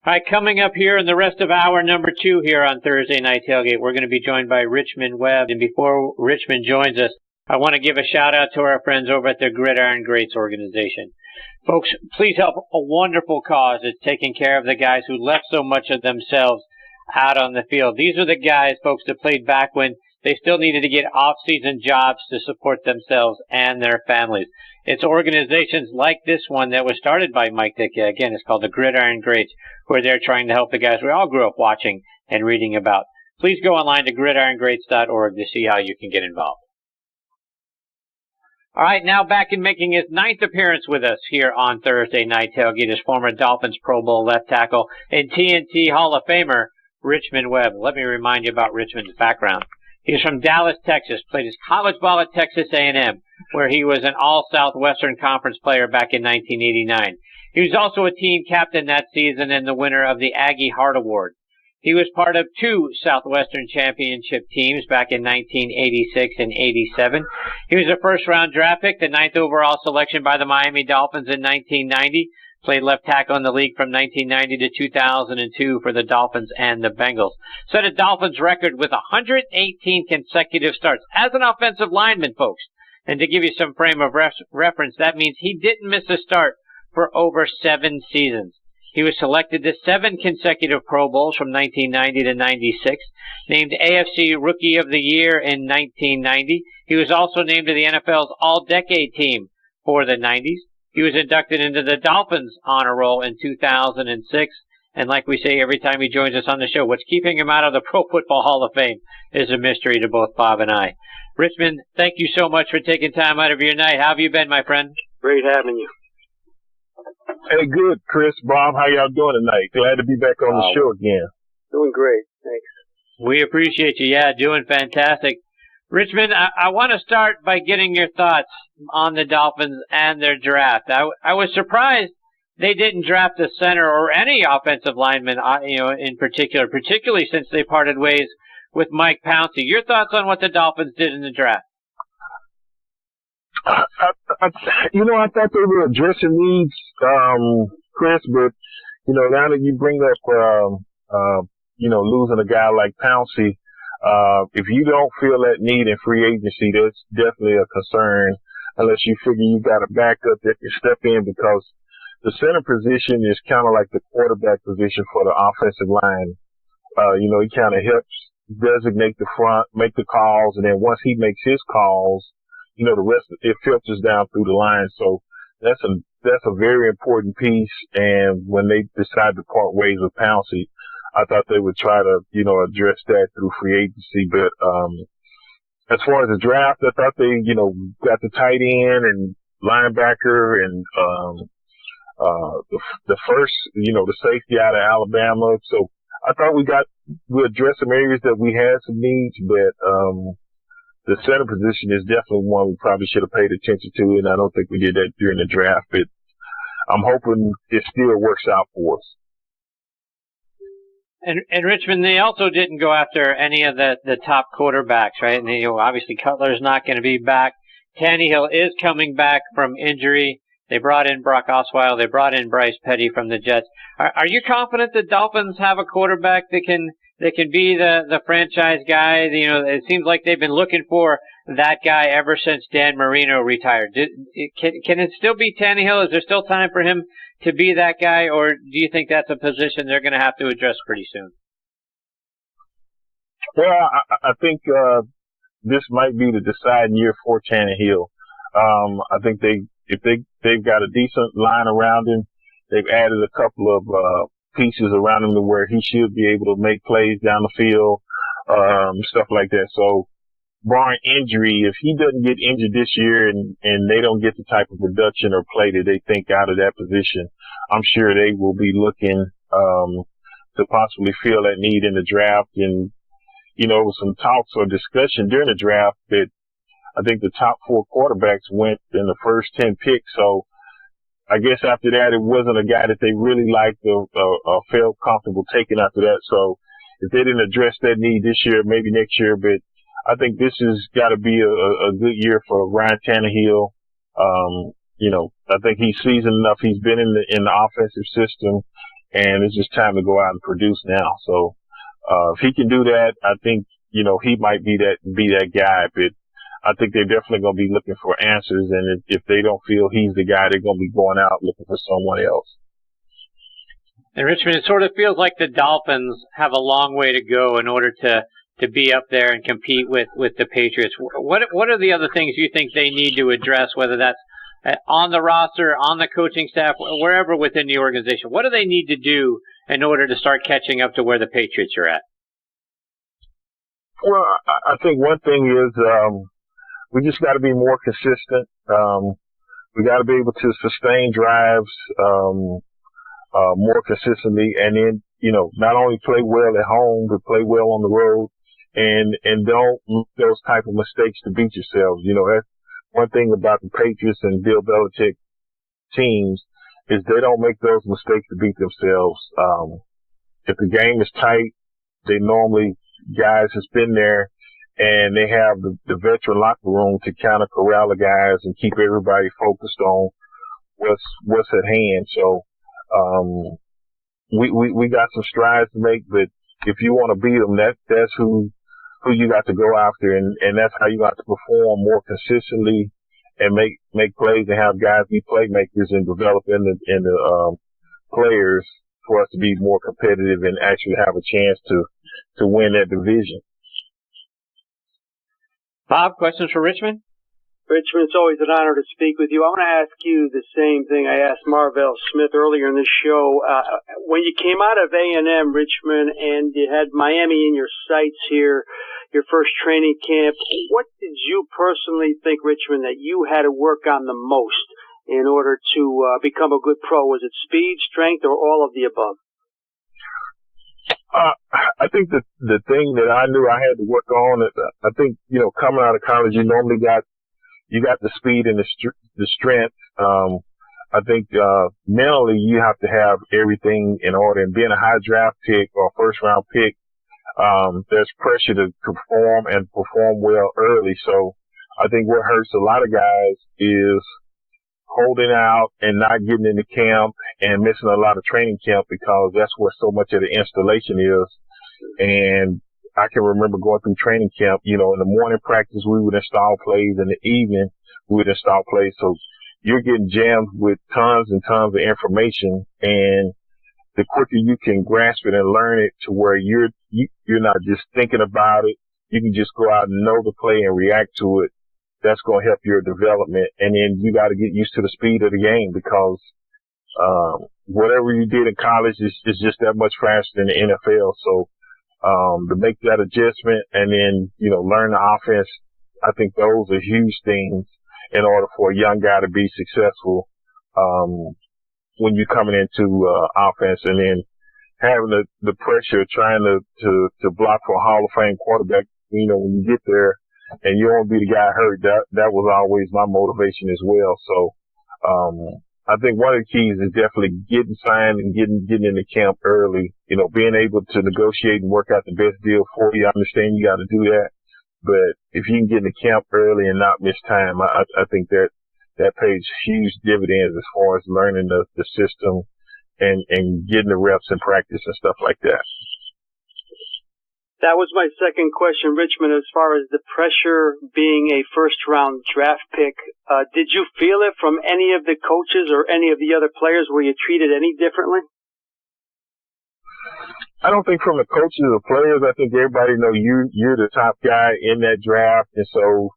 All right, coming up here in the rest of hour number 2 here on Thursday Night Tailgate, we're going to be joined by Richmond Webb. And before Richmond joins us, I want to give a shout out to our friends over at the Gridiron Greats organization. Folks, please help a wonderful cause that's taking care of the guys who left so much of themselves out on the field. These are the guys, folks, that played back when they still needed to get off-season jobs to support themselves and their families. It's organizations like this one that was started by Mike Dick. Again, it's called the Gridiron Greats, where they're trying to help the guys we all grew up watching and reading about. Please go online to gridirongreats.org to see how you can get involved. All right, now back in making his 9th appearance with us here on Thursday Night Tailgate is former Dolphins Pro Bowl left tackle and TNT Hall of Famer Richmond Webb. Let me remind you about Richmond's background. He's from Dallas, Texas, played his college ball at Texas A&amp, where he was an All-Southwestern Conference player back in 1989. He was also a team captain that season and the winner of the Aggie Hart Award. He was part of 2 Southwestern Championship teams back in 1986 and 87. He was a first-round draft pick, the 9th overall selection by the Miami Dolphins in 1990. Played left tackle in the league from 1990 to 2002 for the Dolphins and the Bengals. Set a Dolphins record with 118 consecutive starts as an offensive lineman, folks. And to give you some frame of reference, that means he didn't miss a start for over 7 seasons. He was selected to 7 consecutive Pro Bowls from 1990 to 96, named AFC Rookie of the Year in 1990. He was also named to the NFL's All-Decade Team for the 90s. He was inducted into the Dolphins Honor Roll in 2006. And like we say every time he joins us on the show, what's keeping him out of the Pro Football Hall of Fame is a mystery to both Bob and I. Richmond, thank you so much for taking time out of your night. How have you been, my friend? Great having you. Hey, good, Chris, Bob. How y'all doing tonight? Glad to be back on the show again. Doing great. Thanks. We appreciate you. Yeah, doing fantastic. Richmond, I want to start by getting your thoughts on the Dolphins and their draft. I was surprised they didn't draft a center or any offensive lineman, in particular, particularly since they parted ways with Mike Pouncey. Your thoughts on what the Dolphins did in the draft? I thought they were addressing needs, Chris, but, now that you bring up, losing a guy like Pouncey, if you don't feel that need in free agency, that's definitely a concern unless you figure you got a backup that can step in, because the center position is kind of like the quarterback position for the offensive line. He kind of helps designate the front, make the calls, and then once he makes his calls, the rest of it filters down through the line. So that's a very important piece. And when they decide to part ways with Pouncey, I thought they would try to, address that through free agency. But as far as the draft, I thought they, got the tight end and linebacker and the first, the safety out of Alabama. So I thought we addressed some areas that we had some needs, but the center position is definitely one we probably should have paid attention to, and I don't think we did that during the draft. But I'm hoping it still works out for us. And Richmond, they also didn't go after any of the top quarterbacks, right? And obviously Cutler's not going to be back. Tannehill is coming back from injury. They brought in Brock Osweiler. They brought in Bryce Petty from the Jets. Are you confident the Dolphins have a quarterback that can be the franchise guy? It seems like they've been looking for that guy ever since Dan Marino retired. Can it still be Tannehill? Is there still time for him to be that guy, or do you think that's a position they're going to have to address pretty soon? Well, I think this might be the deciding year for Tannehill. I think they've got a decent line around him. They've added a couple of pieces around him to where he should be able to make plays down the field, stuff like that. So, barring injury, if he doesn't get injured this year and they don't get the type of production or play that they think out of that position, I'm sure they will be looking to possibly fill that need in the draft. And, some talks or discussion during the draft that I think the top 4 quarterbacks went in the first 10 picks. So I guess after that, it wasn't a guy that they really liked or felt comfortable taking after that. So if they didn't address that need this year, maybe next year, but I think this has got to be a good year for Ryan Tannehill. I think he's seasoned enough. He's been in the offensive system. and it's just time to go out and produce now. So, if he can do that, I think, he might be that guy. But I think they're definitely going to be looking for answers. And if they don't feel he's the guy, they're going to be going out looking for someone else. And Richmond, it sort of feels like the Dolphins have a long way to go in order to be up there and compete with the Patriots. What are the other things you think they need to address, whether that's on the roster, on the coaching staff, wherever within the organization? What do they need to do in order to start catching up to where the Patriots are at? Well, I think one thing is we just got to be more consistent. We got to be able to sustain drives more consistently, and then not only play well at home but play well on the road, and don't make those type of mistakes to beat yourselves. That's one thing about the Patriots and Bill Belichick teams is they don't make those mistakes to beat themselves. If the game is tight, they normally guys has been there, and they have the veteran locker room to kind of corral the guys and keep everybody focused on what's at hand. So we got some strides to make, but if you want to beat them, that's who you got to go after, and that's how you got to perform more consistently and make plays and have guys be playmakers and develop in the players for us to be more competitive and actually have a chance to win that division. Bob, questions for Richmond? Richmond, it's always an honor to speak with you. I want to ask you the same thing I asked Marvell Smith earlier in the show. When you came out of A&M, Richmond, and you had Miami in your sights here, your first training camp, what did you personally think, Richmond, that you had to work on the most in order to become a good pro? Was it speed, strength, or all of the above? I think the thing that I knew I had to work on, I think, coming out of college, you normally got the speed and the strength. I think, mentally you have to have everything in order, and being a high draft pick or first round pick, there's pressure to perform and perform well early. So I think what hurts a lot of guys is holding out and not getting into camp and missing a lot of training camp, because that's where so much of the installation is. And I can remember going through training camp, in the morning practice, we would install plays. In the evening, we would install plays. So you're getting jammed with tons and tons of information, and the quicker you can grasp it and learn it to where you're not just thinking about it, you can just go out and know the play and react to it. That's going to help your development. And then you got to get used to the speed of the game, because whatever you did in college is just that much faster in the NFL. So to make that adjustment and then, learn the offense, I think those are huge things in order for a young guy to be successful when you're coming into offense. And then having the pressure of trying to block for a Hall of Fame quarterback, when you get there and you don't want to be the guy hurt, that was always my motivation as well. So I think one of the keys is definitely getting signed and getting into camp early, being able to negotiate and work out the best deal for you. I understand you got to do that, but if you can get into camp early and not miss time, I think that pays huge dividends as far as learning the system and getting the reps in practice and stuff like that. That was my second question, Richmond, as far as the pressure being a first-round draft pick. Did you feel it from any of the coaches or any of the other players? Were you treated any differently? I don't think from the coaches or players. I think everybody know you're the top guy in that draft. And so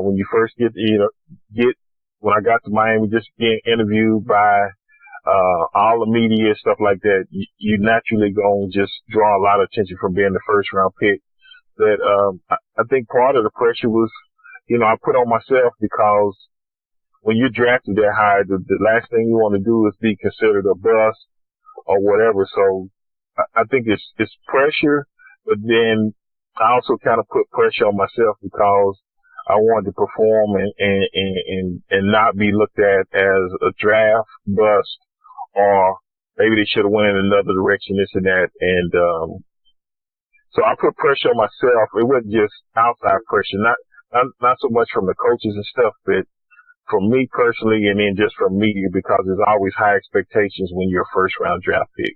when you first when I got to Miami, just being interviewed by all the media, stuff like that, you naturally gonna just draw a lot of attention from being the first round pick. But I think part of the pressure was, I put on myself, because when you're drafted that high, the last thing you want to do is be considered a bust or whatever. So I think it's pressure, but then I also kind of put pressure on myself because I wanted to perform and not be looked at as a draft bust, or maybe they should have went in another direction, this and that. And so I put pressure on myself. It wasn't just outside pressure, not so much from the coaches and stuff, but from me personally, and then just from media, because there's always high expectations when you're a first-round draft pick.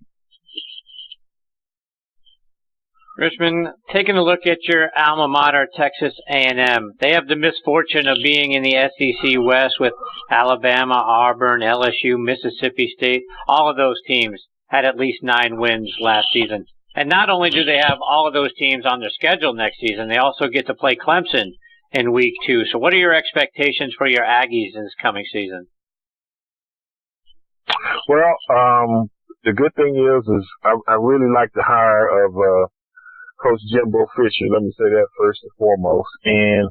Richmond, taking a look at your alma mater, Texas A&M. They have the misfortune of being in the SEC West with Alabama, Auburn, LSU, Mississippi State. All of those teams had at least 9 wins last season. And not only do they have all of those teams on their schedule next season, they also get to play Clemson in week 2. So what are your expectations for your Aggies in this coming season? Well, the good thing is I really like the hire of Coach Jimbo Fisher. Let me say that first and foremost. And,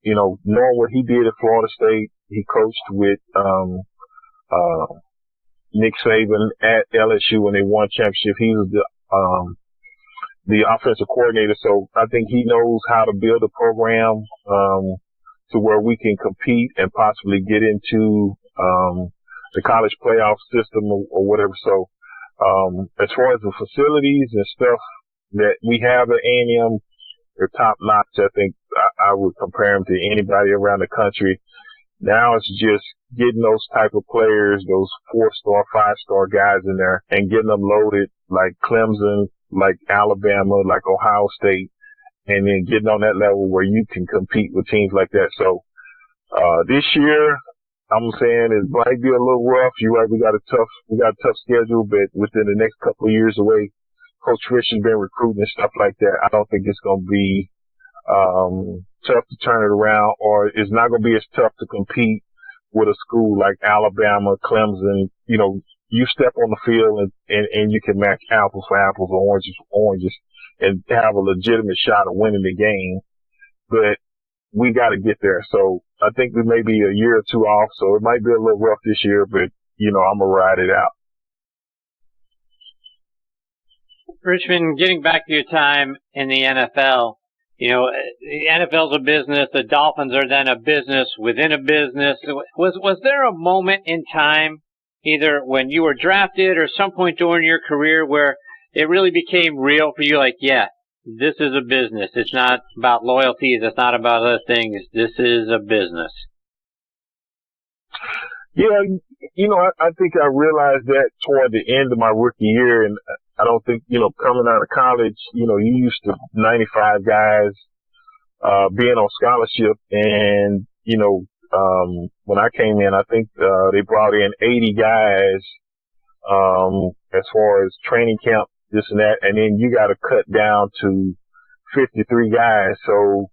knowing what he did at Florida State, he coached with Nick Saban at LSU when they won championship. He was the offensive coordinator, so I think he knows how to build a program to where we can compete and possibly get into the college playoff system or whatever. So as far as the facilities and stuff that we have at A&M, they're top notch. I think I would compare them to anybody around the country. Now it's just getting those type of players, those 4-star, 5-star guys in there, and getting them loaded like Clemson, like Alabama, like Ohio State, and then getting on that level where you can compete with teams like that. So this year, I'm saying it might be a little rough. You're right, we got a tough schedule, but within the next couple of years, the way Coach Fisher's been recruiting and stuff like that, I don't think it's going to be tough to turn it around, or it's not going to be as tough to compete with a school like Alabama, Clemson. You step on the field and you can match apples for apples, oranges for oranges, and have a legitimate shot of winning the game. But we got to get there. So I think we may be a year or 2 off. So it might be a little rough this year, but I'm going to ride it out. Richmond, getting back to your time in the NFL, the NFL's a business. The Dolphins are then a business within a business. Was there a moment in time, either when you were drafted or some point during your career, where it really became real for you? Like, yeah, this is a business. It's not about loyalties. It's not about other things. This is a business. Yeah, I think I realized that toward the end of my rookie year, and I don't think, coming out of college, you used to 95 guys being on scholarship, and, when I came in, I think they brought in 80 guys as far as training camp, this and that, and then you got to cut down to 53 guys. So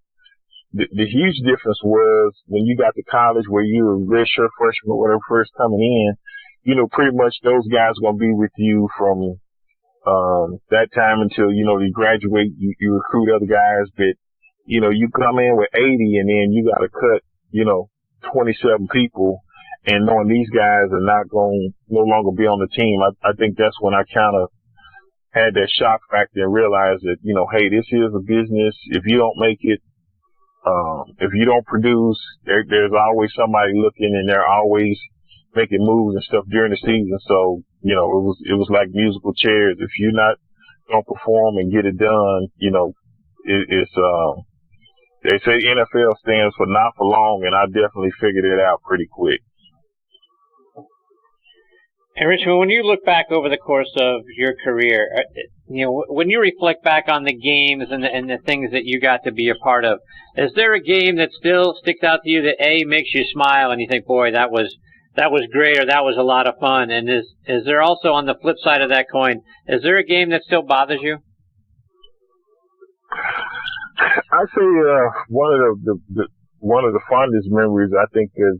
the huge difference was when you got to college where you were redshirt freshman or whatever first coming in, pretty much those guys are going to be with you from that time until, you graduate, you recruit other guys, but, you come in with 80 and then you got to cut, 27 people, and knowing these guys are no longer be on the team. I think that's when I kind of had that shock factor and realized that, hey, this is a business. If you don't make it, if you don't produce, there's always somebody looking, and they're always making moves and stuff during the season. So, it was like musical chairs. If you're not going to perform and get it done, they say NFL stands for not for long, and I definitely figured it out pretty quick. And Richmond, when you look back over the course of your career, when you reflect back on the games and the things that you got to be a part of, is there a game that still sticks out to you that makes you smile and you think, boy, that was great, or that was a lot of fun? And is there also, on the flip side of that coin, is there a game that still bothers you? I say one of the fondest memories I think is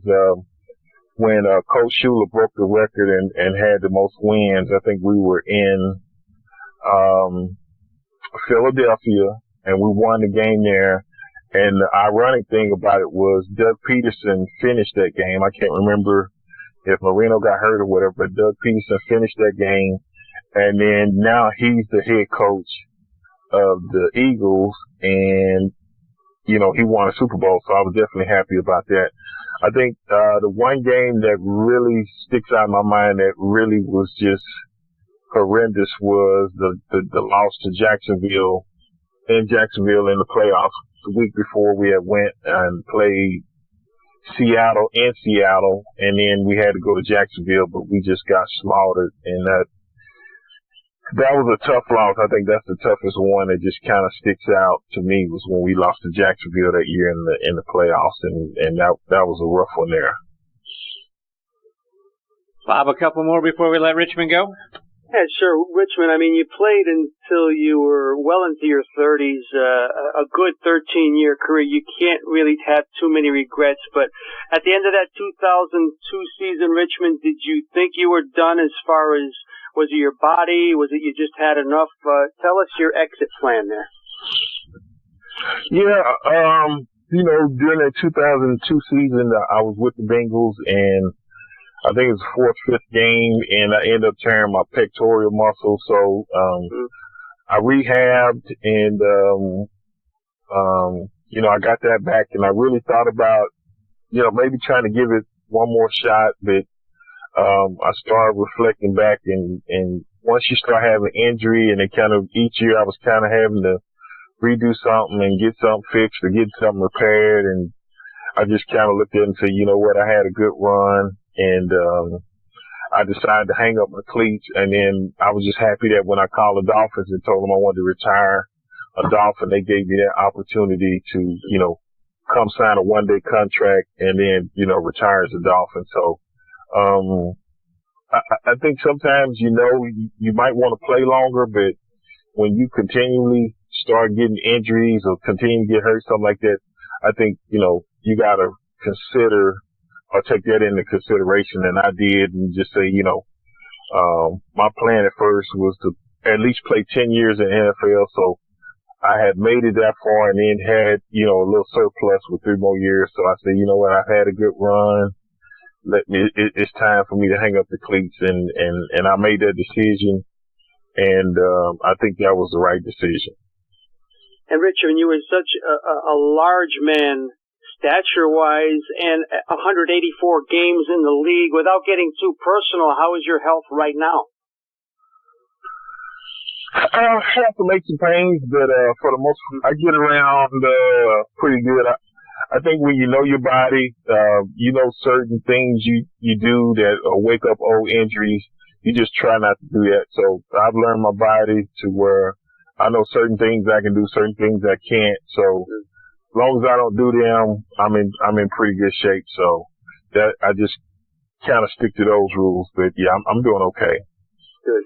when Coach Shula broke the record and had the most wins. I think we were in Philadelphia, and we won the game there. And the ironic thing about it was Doug Peterson finished that game. I can't remember if Marino got hurt or whatever, but Doug Peterson finished that game. And then now he's the head coach of the Eagles, and, he won a Super Bowl. So I was definitely happy about that. I think the one game that really sticks out in my mind that really was just horrendous was the loss to Jacksonville in the playoffs the week before we had went and played Seattle, and then we had to go to Jacksonville, but we just got slaughtered, and that was a tough loss. I think that's the toughest one that just kind of sticks out to me was when we lost to Jacksonville that year in the playoffs, and that was a rough one there. Bob, a couple more before we let Richmond go? Yeah, sure. Richmond, I mean, you played until you were well into your 30s, a good 13-year career. You can't really have too many regrets, but at the end of that 2002 season, Richmond, did you think you were done as far as, was it your body? Was it you just had enough? Tell us your exit plan there. Yeah, during that 2002 season, I was with the Bengals, and I think it was the fourth, fifth game, and I ended up tearing my pectoral muscle. So, I rehabbed and, I got that back, and I really thought about, maybe trying to give it one more shot, but, I started reflecting back, and once you start having injury, and it kind of, each year I was kind of having to redo something and get something fixed or get something repaired, and I just kind of looked at it and said, you know what, I had a good run. And, I decided to hang up my cleats, and then I was just happy that when I called the Dolphins and told them I wanted to retire a Dolphin, they gave me that opportunity to, come sign a one-day contract and then, retire as a Dolphin. So, I think sometimes, you might want to play longer, but when you continually start getting injuries or continue to get hurt, something like that, I think, you gotta consider or take that into consideration, and I did, and just say, my plan at first was to at least play 10 years in NFL, so I had made it that far and then had, a little surplus with 3 more years, so I said, you know what, I've had a good run, it's time for me to hang up the cleats, and I made that decision, and I think that was the right decision. And Richard, you were such a large man, stature-wise, and 184 games in the league. Without getting too personal, how is your health right now? I have to make some pains, but for the most part, I get around pretty good. I think when you know your body, certain things you do that wake up old injuries, you just try not to do that. So I've learned my body to where I know certain things I can do, certain things I can't. So as long as I don't do them, I'm in pretty good shape. So that I just kind of stick to those rules. But yeah, I'm doing okay. Good.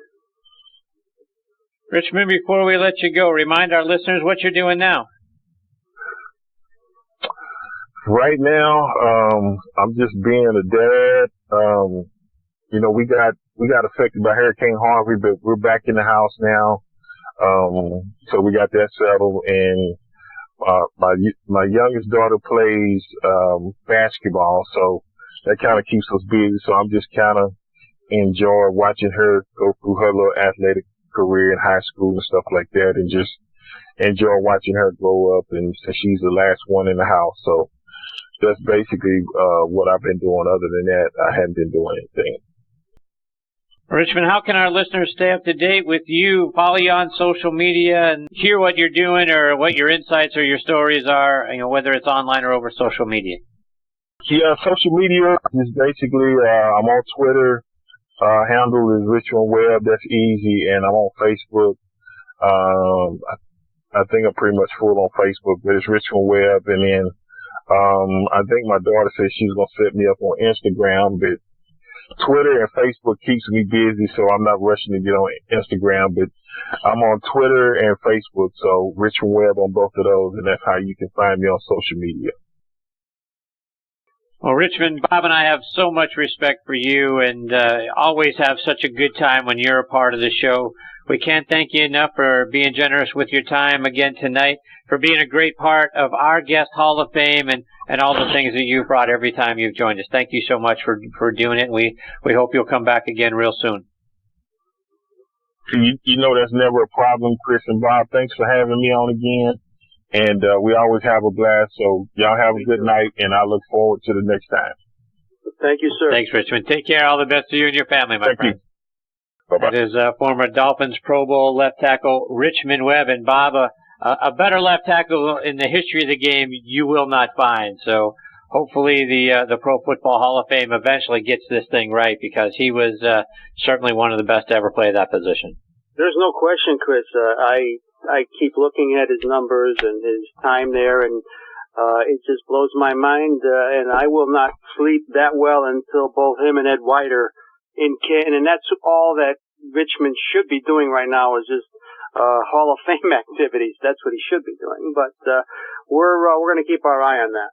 Richmond, before we let you go, remind our listeners what you're doing now. Right now, I'm just being a dad. We got affected by Hurricane Harvey, but we're back in the house now. So we got that settled, and my youngest daughter plays basketball, so that kind of keeps us busy. So I'm just kind of enjoy watching her go through her little athletic career in high school and stuff like that, and just enjoy watching her grow up. And she's the last one in the house, so that's basically what I've been doing. Other than that, I haven't been doing anything. Richmond, how can our listeners stay up to date with you, follow you on social media, and hear what you're doing or what your insights or your stories are, whether it's online or over social media? Yeah, social media is basically, I'm on Twitter, handle is Richmond Webb, that's easy, and I'm on Facebook. I think I'm pretty much full on Facebook, but it's Richmond Webb, and then, I think my daughter said she's going to set me up on Instagram, but Twitter and Facebook keeps me busy, so I'm not rushing to get on Instagram, but I'm on Twitter and Facebook, so Richmond Webb on both of those, and that's how you can find me on social media. Well, Richmond, Bob and I have so much respect for you, and always have such a good time when you're a part of the show. We can't thank you enough for being generous with your time again tonight, for being a great part of our Guest Hall of Fame, and all the things that you've brought every time you've joined us. Thank you so much for doing it. We hope you'll come back again real soon. You know that's never a problem, Chris and Bob. Thanks for having me on again. And we always have a blast. So y'all have a good night, and I look forward to the next time. Thank you, sir. Thanks, Richmond. Take care. All the best to you and your family, my friend. Thank you. Bye-bye. That is former Dolphins Pro Bowl left tackle Richmond Webb. And Bob, a better left tackle in the history of the game you will not find. So hopefully the Pro Football Hall of Fame eventually gets this thing right, because he was certainly one of the best to ever play that position. There's no question, Chris. I keep looking at his numbers and his time there, and it just blows my mind. And I will not sleep that well until both him and Ed White are in Canton. And that's all that Richmond should be doing right now, is just Hall of Fame activities. That's what he should be doing. But we're going to keep our eye on that.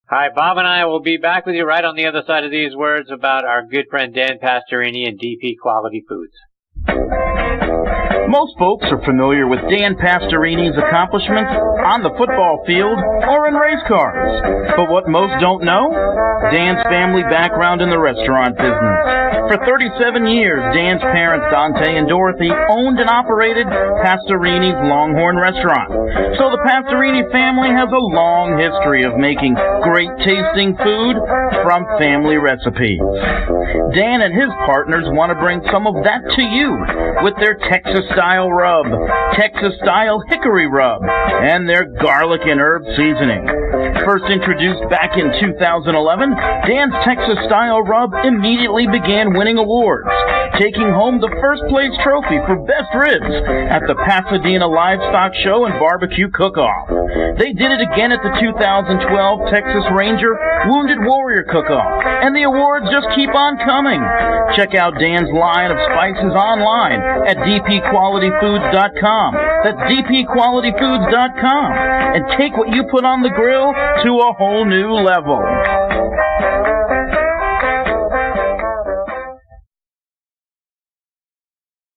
Hi, Bob and I will be back with you right on the other side of these words about our good friend Dan Pastorini and DP Quality Foods. Most folks are familiar with Dan Pastorini's accomplishments on the football field or in race cars. But what most don't know? Dan's family background in the restaurant business. For 37 years, Dan's parents, Dante and Dorothy, owned and operated Pastorini's Longhorn Restaurant. So the Pastorini family has a long history of making great tasting food from family recipes. Dan and his partners want to bring some of that to you with their Texas-style rub, Texas-style hickory rub, and their garlic and herb seasoning. First introduced back in 2011, Dan's Texas-style rub immediately began winning awards, taking home the first-place trophy for Best Ribs at the Pasadena Livestock Show and Barbecue Cook-Off. They did it again at the 2012 Texas Ranger Wounded Warrior Cook-Off, and the awards just keep on coming. Check out Dan's line of spices online at dpqualityfoods.com. That's dpqualityfoods.com. And take what you put on the grill to a whole new level.